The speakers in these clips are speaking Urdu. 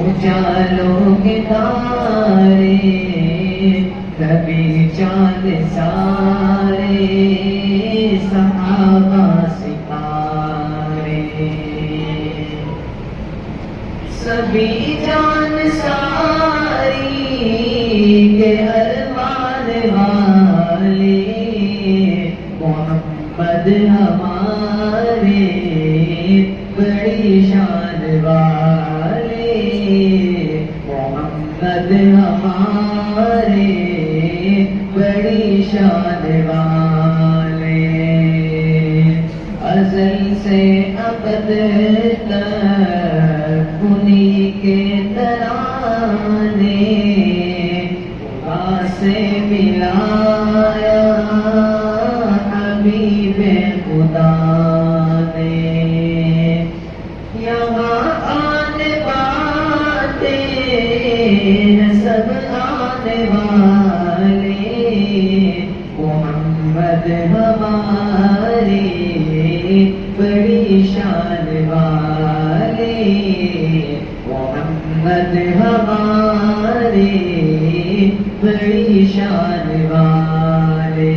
اجالوں کے تارے نبی چاند سارے صحابہ ستارے سبھی جان ساری کے ارمان والے محمد ہمارے بڑی شان والے محمد ہمارے بڑی شان والے ازل سے ابد تک انہی کے ترانے خدا سے ملایا حبیب خدا نے یہاں آنے والے سب آنے والے محمد ہمارے بڑی شان والے محمد ہمارے بڑی شان والے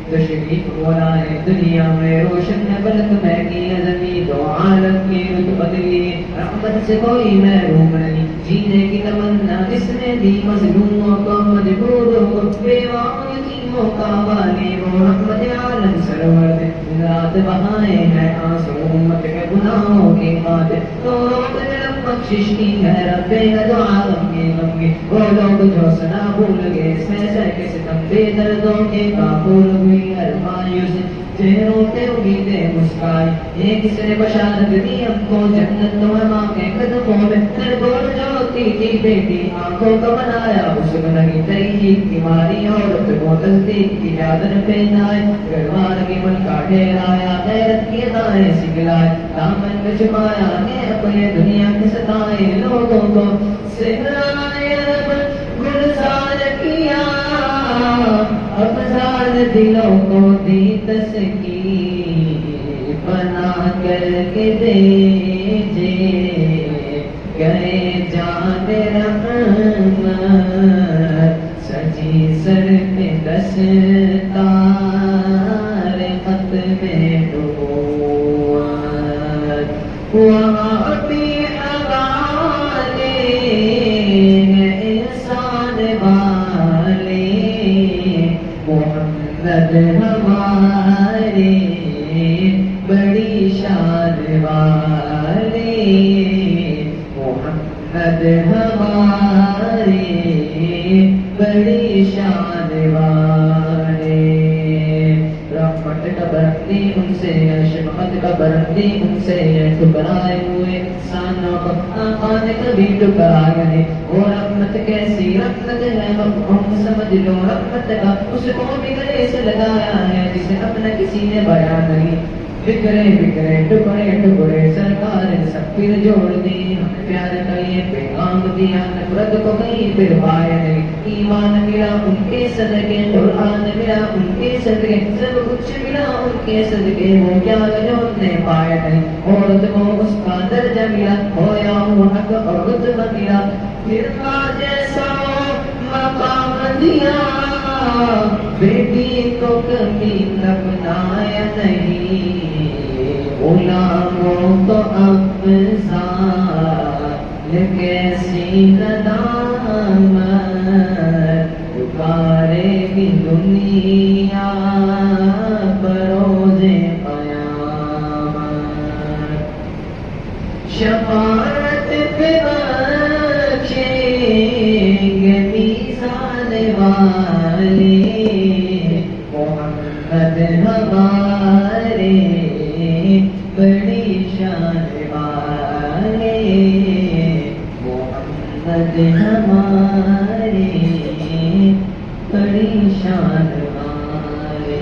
تشریف لائے دنیا میں روشن ہے بلک مہنگی زمین دو عالم کی رتبت لیے رحمت سے کوئی محروم نہیں جینے کی تمنا جس نے دی مظلوموں کو مجبوروں کو بیواؤں یتیموں کا والی وہ رحمت عالم سرور رات بہائے ہیں آنسو امت کے گناہوں کی ماتیں تو روز جلب بخشش کی ہے رب دو عالم کی غمگی وہ لوگ جو سنا بھول گئے سہ کے ستم بے دردوں کے کافور ہوئی ہر مایوس چہروں پہ امیدیں مسکائی یہ کس نے بشارت دی ہم کو جنت تو ہے ماں کے قدموں میں سر بول جو ہوتی تھی بیٹی آنکھوں کا بنایا اس کو نہیں تحقیق کی ماری عورت کو تصدیق کی چادر پہنائے گھروار کی من کا ٹھہرایا غیرت کی ادائیں سکھلائے دامن میں چھپایا ہے اپنے دنیا کے ستائے لوگوں کو سہرائے گلزار کیا افزار دلوں کو دی تسکین بنا کر کے بھیجے گئے جان رحمت سجی سر پہ دستار خط میں نبوت وہاں بھی حوالے انسان والے محمد ہمارے بڑی شان والے محمد ہمارے بڑی شان والے رحمت کا برندی ان سے شفقت کا برندی ان سے ٹکرائے ہوئے انسانوں کو آقا نے کبھی ٹکرایا نہیں وہ رحمت کیسی رحمت ہے مفہوم سمجھ لو رحمت کا اس کو بھی گلے سے لگایا ہے جسے اپنا کسی نے بیان نہیں بکھرے بکھرے ٹکڑے ٹکڑے سرکار نے سب پھر جوڑ دی ہمیں پیار کا یہ پیغام دیا نفرت کو کہیں پھر پایا نہیں ایمان ملا ان کے صدقے قرآن ملا ان کے صدقے سب کچھ ملا ان کے صدقے وہ کیا جو نے پایا نہیں عورت کو اس کا درجہ ملا ہویا وہ حق اور رتبہ ملا پھر جیسا مقام دیا بیٹی کو کبھی اپنایا نہیں غلاموں کو افضال کیسی ندامت پکارے گی دنیا بروز قیامت شفاعت پہ بخشیں گے میزان والے محمد ہمارے بڑی شان والے محمد ہمارے بڑی شان والے